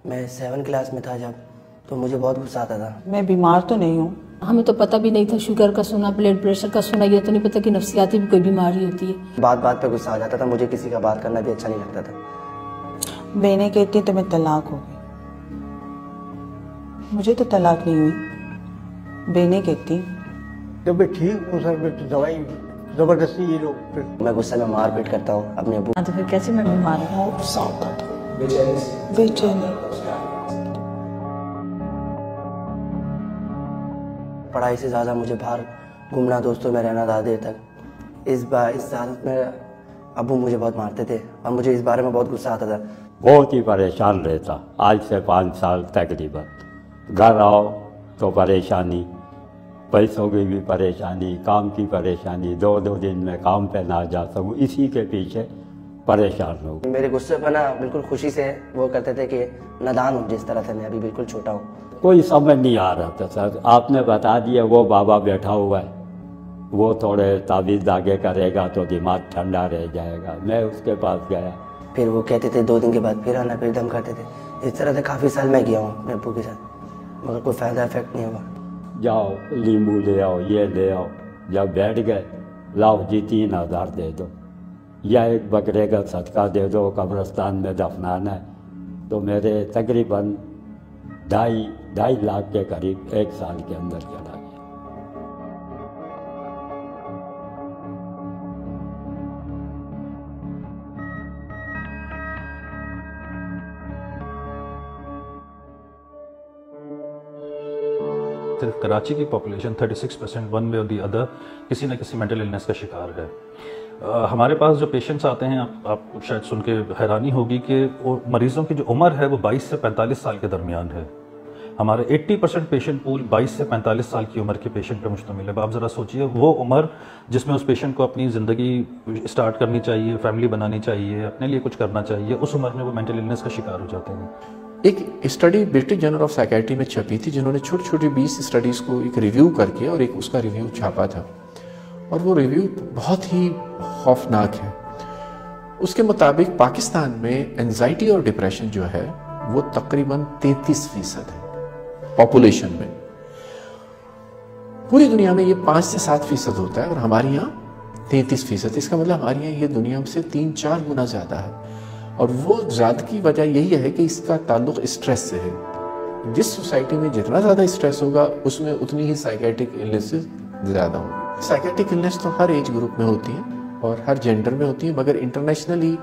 میں 7 کلاس میں تھا جب، تو مجھے بہت غصہ آتا تھا۔ میں بیمار تو نہیں ہوں، ہمیں تو پتہ بھی نہیں تھا، شوگر کا سنا، بلڈ پریشر کا سنا، یہ تو نہیں پتہ کہ نفسیاتی بھی کوئی بیماری ہوتی ہے۔ بات بات پہ غصہ آ جاتا تھا، مجھے کسی کا بات کرنا بھی اچھا نہیں لگتا تھا۔ بہنیں کہتی تمہیں طلاق ہو گئی، مجھے تو طلاق نہیں ہوئی، بہنیں کہتی جب میں ٹھیک ہوں سر، میں دوائی زبردستی یہ لوگ میں غصے میں مار پیٹ کرتا ہوں اپنے ابو۔ تو پھر کیسے میں بیمار ہوں؟ بے چینی۔ پڑھائی سے زیادہ مجھے باہر گھومنا، دوستوں میں رہنا زیادہ دیر تک۔ اس عادت میں ابو مجھے بہت مارتے تھے اور مجھے اس بارے میں بہت غصہ آتا تھا۔ بہت ہی پریشان رہتا، آج سے 5 سال تقریباً۔ گھر آؤ تو پریشانی، پیسوں کی بھی پریشانی، کام کی پریشانی، 2 دن میں کام پہ نہ جا سکوں، اسی کے پیچھے پریشان ہو۔ میرے غصے پہ نا بالکل خوشی سے وہ کرتے تھے کہ نادان ہوں، جس طرح سے میں ابھی بالکل چھوٹا ہوں۔ کوئی سمجھ نہیں آ رہا تھا سر، آپ نے بتا دیا وہ بابا بیٹھا ہوا ہے، وہ تھوڑے تعویذ آگے کرے گا تو دماغ ٹھنڈا رہ جائے گا۔ میں اس کے پاس گیا، پھر وہ کہتے تھے 2 دن کے بعد پھر آنا، پھر دم کرتے تھے۔ اس طرح سے کافی سال میں گیا ہوں اپنے ابو کے ساتھ، مگر کوئی فائدہ افیکٹ نہیں ہوا۔ جاؤ لیمو لے آؤ، یہ لے آؤ۔ جب بیٹھ گئے، لاؤ جی 3000 دے دو، یا ایک بکرے کا صدقہ دے دو، قبرستان میں دفنانا ہے۔ تو میرے تقریباً 2.5 لاکھ کے قریب 1 سال کے اندر چلا گیا۔ صرف کراچی کی پاپولیشن 36% ون وے اور دی ادر کسی نہ کسی مینٹل النس کا شکار ہے۔ ہمارے پاس جو پیشنٹس آتے ہیں، آپ شاید سن کے حیرانی ہوگی کہ مریضوں کی جو عمر ہے وہ 22 سے 45 سال کے درمیان ہے۔ ہمارے 80% پیشنٹ پول 22 سے 45 سال کی عمر کے پیشنٹ پر مشتمل ہے۔ آپ ذرا سوچئے، وہ عمر جس میں اس پیشنٹ کو اپنی زندگی سٹارٹ کرنی چاہیے، فیملی بنانی چاہیے، اپنے لیے کچھ کرنا چاہیے، اس عمر میں وہ مینٹل النس کا شکار ہو جاتے ہیں۔ ایک study British journal of psychiatry میں چھپی تھی، جنہوں نے چھوٹی چھوٹی 20 اسٹڈیز کو ایک ریویو کر کے اور ایک اس کا ریویو چھاپا تھا، اور وہ ریویو بہت ہی خوفناک ہے۔ اس کے مطابق پاکستان میں انزائٹی اور ڈپریشن جو ہے وہ تقریباً 33% ہے پاپولیشن میں۔ پوری دنیا میں یہ 5 سے 7% ہوتا ہے، اور ہمارے یہاں 33%۔ اس کا مطلب ہمارے یہاں یہ دنیا سے 3-4 گنا زیادہ ہے، اور وہ زیادہ کی وجہ یہی ہے کہ اس کا تعلق اسٹریس سے ہے۔ جس سوسائٹی میں جتنا زیادہ اسٹریس ہوگا، اس میں اتنی ہی سائیکیٹرک النیسز زیادہ ہوں گی۔ سائیکیٹرک النیس تو ہر ایج گروپ میں ہوتی ہیں اور ہر جینڈر میں ہوتی ہیں، مگر انٹرنیشنلی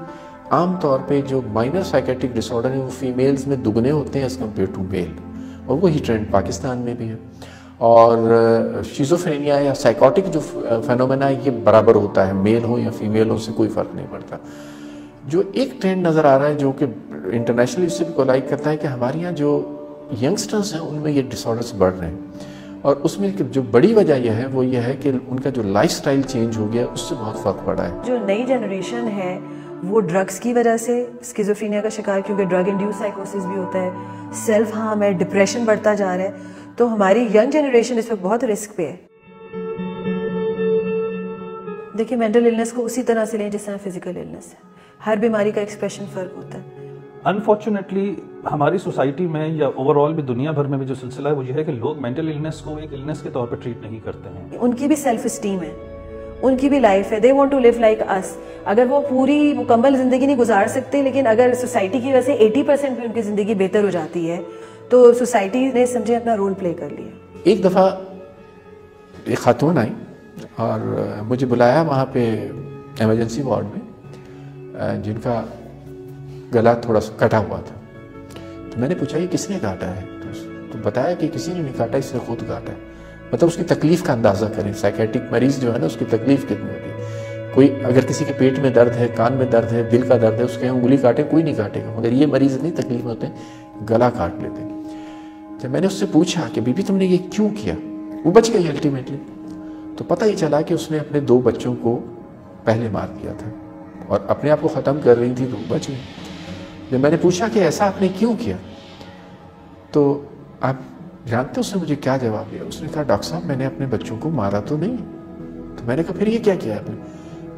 عام طور پہ جو مائنر سائیکیٹرک ڈس آرڈر ہیں وہ فیمیلز میں دگنے ہوتے ہیں ایز کمپیئر ٹو میل، اور وہی ٹرینڈ پاکستان میں بھی ہے۔ اور شیزوفرینیا یا سائیکوٹک جو فینومینا ہے، یہ برابر ہوتا ہے، میل ہو یا فیمیل ہو، سے کوئی فرق نہیں پڑتا۔ جو ایک ٹرینڈ نظر آ رہا ہے جو کہ انٹرنیشنلی اس سے بھی کولائڈ کرتا ہے، کہ ہمارے یہاں جو ینگسٹرز ہیں ان میں یہ ڈس آرڈرز بڑھ رہے ہیں، اور اس میں جو بڑی وجہ یہ ہے وہ یہ ہے کہ ان کا جو لائف سٹائل چینج ہو گیا، اس سے بہت فرق پڑا ہے۔ جو نئی جنریشن ہے وہ ڈرگز کی وجہ سے اسکیزوفرینیا کا شکار، کیونکہ ڈرگ انڈیوس سائیکوسس بھی ہوتا ہے، سیلف ہارم ہے، ڈپریشن بڑھتا جا رہا ہے، تو ہماری ینگ جنریشن اس وقت بہت رسک پہ ہے۔ دیکھیے، مینٹل النس کو اسی طرح سے لیں جس طرح فزیکل النس ہے، ہر بیماری کا ایکسپریشن فرق ہوتا ہے۔ انفارچونیٹلی ہماری سوسائٹی میں یا اوور آل بھی دنیا بھر میں بھی جو سلسلہ ہے وہ یہ ہے کہ لوگ مینٹل النس کو ایک النس کے طور پر ٹریٹ نہیں کرتے ہیں۔ ان کی بھی سیلف اسٹیم ہے، ان کی بھی لائف ہے، they want to live like this. اگر وہ پوری مکمل زندگی نہیں گزار سکتے، لیکن اگر سوسائٹی کی وجہ سے 80% بھی ان کی زندگی بہتر ہو جاتی ہے، تو سوسائٹی نے سمجھے اپنا رول پلے کر لیا۔ ایک دفعہ ایک خاتون آئی اور مجھے بلایا وہاں پہ ایمرجنسی وارڈ میں، جن کا گلا تھوڑا سا کٹا ہوا تھا۔ تو میں نے پوچھا یہ کس نے کاٹا ہے؟ تو بتایا کہ کسی نے نہیں کاٹا، اس نے خود کاٹا ہے۔ مطلب اس کی تکلیف کا اندازہ کریں، سائیکیٹرک مریض جو ہے نا، اس کی تکلیف کتنی ہوتی ہے۔ کوئی اگر کسی کے پیٹ میں درد ہے، کان میں درد ہے، دل کا درد ہے، اس کے انگلی کاٹے کوئی نہیں کاٹے گا، مگر یہ مریض اتنی تکلیف ہوتے ہیں گلا کاٹ لیتے ہیں۔ جب میں نے اس سے پوچھا کہ بی بی تم نے یہ کیوں کیا، وہ بچ گئی الٹیمیٹلی، تو پتہ ہی چلا کہ اس نے اپنے 2 بچوں کو پہلے مار دیا تھا اور اپنے آپ کو ختم کر رہی تھی، تو بچ گئی۔ جب میں نے پوچھا کہ ایسا آپ نے کیوں کیا، تو آپ جانتے اس نے مجھے کیا جواب دیا؟ اس نے کہا ڈاکٹر صاحب میں نے اپنے بچوں کو مارا تو نہیں۔ تو میں نے کہا پھر یہ کیا آپ نے؟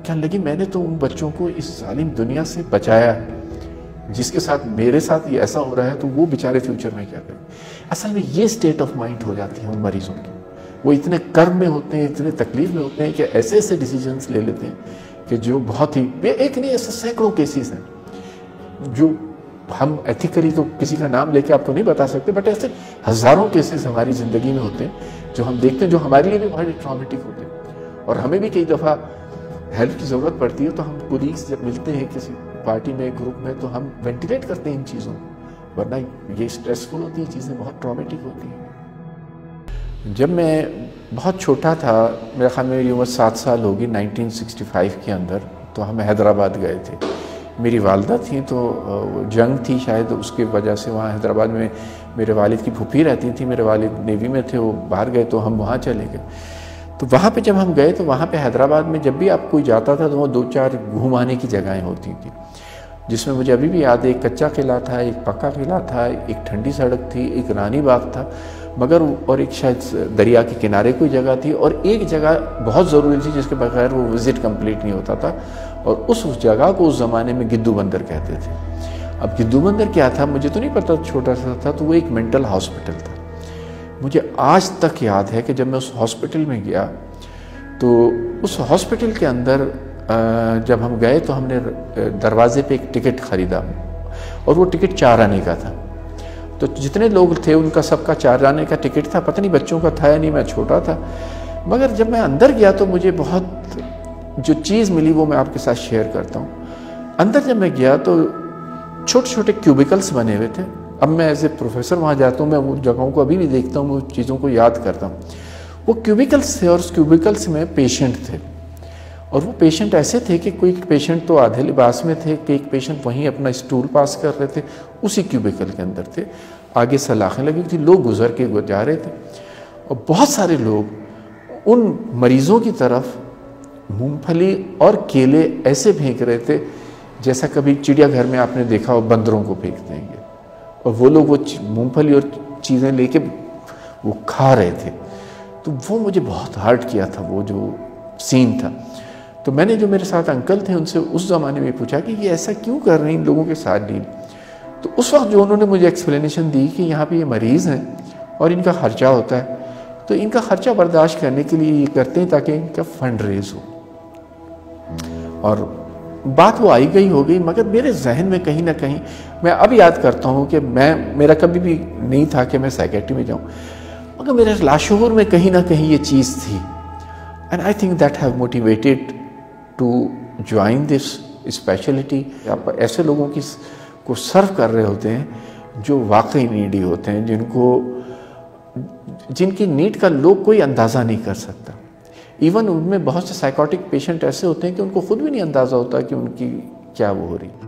کہنے لگی میں نے تو ان بچوں کو اس ظالم دنیا سے بچایا ہے، جس کے ساتھ میرے ساتھ یہ ایسا ہو رہا ہے تو وہ بیچارے فیوچر میں کیا کریں. اصل میں یہ اسٹیٹ آف مائنڈ ہو جاتی ہے ان مریضوں کی. وہ اتنے کرم میں ہوتے ہیں, اتنے تکلیف میں ہوتے ہیں کہ ایسے ایسے ڈیسیجنس لے لیتے ہیں کہ جو بہت ہی, ایک نہیں ایسے سینکڑوں کیسز ہیں جو ہم ایتھیکلی تو کسی کا نام لے کے آپ کو نہیں بتا سکتے, بٹ ایسے ہزاروں کیسز ہماری زندگی میں ہوتے ہیں جو ہم دیکھتے ہیں, جو ہمارے لیے بھی بہت ٹرامیٹک ہوتے ہیں. اور ہمیں بھی کئی دفعہ ہیلپ کی ضرورت پڑتی ہے تو ہم کولیگس جب ملتے ہیں کسی پارٹی میں, گروپ میں, تو ہم وینٹیلیٹ کرتے ہیں ان چیزوں کو, ورنہ یہ اسٹریسفل ہوتی ہیں چیزیں, بہت ٹرامیٹک ہوتی ہیں. جب میں بہت چھوٹا تھا, میرے خیال میں میری عمر 7 سال ہوگی, 1965 کے اندر, تو ہم حیدرآباد گئے تھے. میری والدہ تھیں تو جنگ تھی شاید, اس کی وجہ سے وہاں حیدرآباد میں میرے والد کی پھوپھی رہتی تھیں, میرے والد نیوی میں تھے, وہ باہر گئے تو ہم وہاں چلے گئے. تو وہاں پہ جب ہم گئے تو وہاں پہ حیدرآباد میں جب بھی آپ کوئی جاتا تھا تو وہ 2-4 گھومانے کی جگہیں ہوتی تھیں, جس میں مجھے ابھی بھی یاد ہے, ایک کچا قلعہ تھا, ایک پکا قلعہ تھا, ایک ٹھنڈی سڑک تھی, ایک رانی باغ تھا, مگر اور ایک شاید دریا کے کنارے کوئی جگہ تھی, اور ایک جگہ بہت ضروری تھی جس کے بغیر وہ وزٹ کمپلیٹ نہیں ہوتا تھا, اور اس جگہ کو اس زمانے میں گدو بندر کہتے تھے. اب گدو بندر کیا تھا مجھے تو نہیں پتا, چھوٹا سا تھا, تو وہ ایک مینٹل ہاسپٹل تھا. مجھے آج تک یاد ہے کہ جب میں اس ہاسپٹل میں گیا تو اس ہاسپٹل کے اندر جب ہم گئے تو ہم نے دروازے پہ ایک ٹکٹ خریدا, اور وہ ٹکٹ 4 آنے کا تھا. تو جتنے لوگ تھے ان کا سب کا 4 آنے کا ٹکٹ تھا, پتہ نہیں بچوں کا تھا یا نہیں, میں چھوٹا تھا. مگر جب میں اندر گیا تو مجھے بہت جو چیز ملی وہ میں آپ کے ساتھ شیئر کرتا ہوں. اندر جب میں گیا تو چھوٹے چھوٹے کیوبیکلس بنے ہوئے تھے. اب میں ایز اے پروفیسر وہاں جاتا ہوں, میں وہ جگہوں کو ابھی بھی دیکھتا ہوں, وہ چیزوں کو یاد کرتا ہوں. وہ کیوبیکلس تھے, اور اس کیوبیکلس میں پیشنٹ تھے, اور وہ پیشنٹ ایسے تھے کہ کوئی پیشنٹ تو آدھے لباس میں تھے, کہ ایک پیشنٹ وہیں اپنا اسٹول پاس کر رہے تھے, اسی کیوبیکل کے اندر تھے, آگے سلاخیں لگی تھی, لوگ گزر کے جا رہے تھے, اور بہت سارے لوگ ان مریضوں کی طرف مونگ پھلی اور کیلے ایسے پھینک رہے تھے جیسا کبھی چڑیا گھر میں آپ نے دیکھا ہو بندروں کو پھینک دیں گے, اور وہ لوگ وہ مونگ پھلی اور چیزیں لے کے وہ کھا رہے تھے. تو وہ مجھے بہت ہارٹ کیا تھا, وہ جو سین تھا. تو میں نے جو میرے ساتھ انکل تھے ان سے اس زمانے میں پوچھا کہ یہ ایسا کیوں کر رہے ہیں ان لوگوں کے ساتھ ڈیل. تو اس وقت جو انہوں نے مجھے ایکسپلینیشن دی کہ یہاں پہ یہ مریض ہیں اور ان کا خرچہ ہوتا ہے, تو ان کا خرچہ برداشت کرنے کے لیے یہ کرتے ہیں تاکہ ان کا فنڈ ریز ہو. اور بات وہ آئی گئی ہو گئی, مگر میرے ذہن میں کہیں نہ کہیں, میں اب یاد کرتا ہوں کہ میرا کبھی بھی نہیں تھا کہ میں سائیکیٹری میں جاؤں, مگر میرے لاشعور میں کہیں نہ کہیں یہ چیز تھی. And I think that have motivated to join this specialty. آپ ایسے لوگوں کو سرو کر رہے ہوتے ہیں جو واقعی نیڈی ہوتے ہیں, جن کی نیڈ کا لوگ کوئی اندازہ نہیں کر سکتا. ایون ان میں بہت سے سائیکوٹک پیشنٹ ایسے ہوتے ہیں کہ ان کو خود بھی نہیں اندازہ ہوتا کہ ان کی کیا وہ ہو رہی.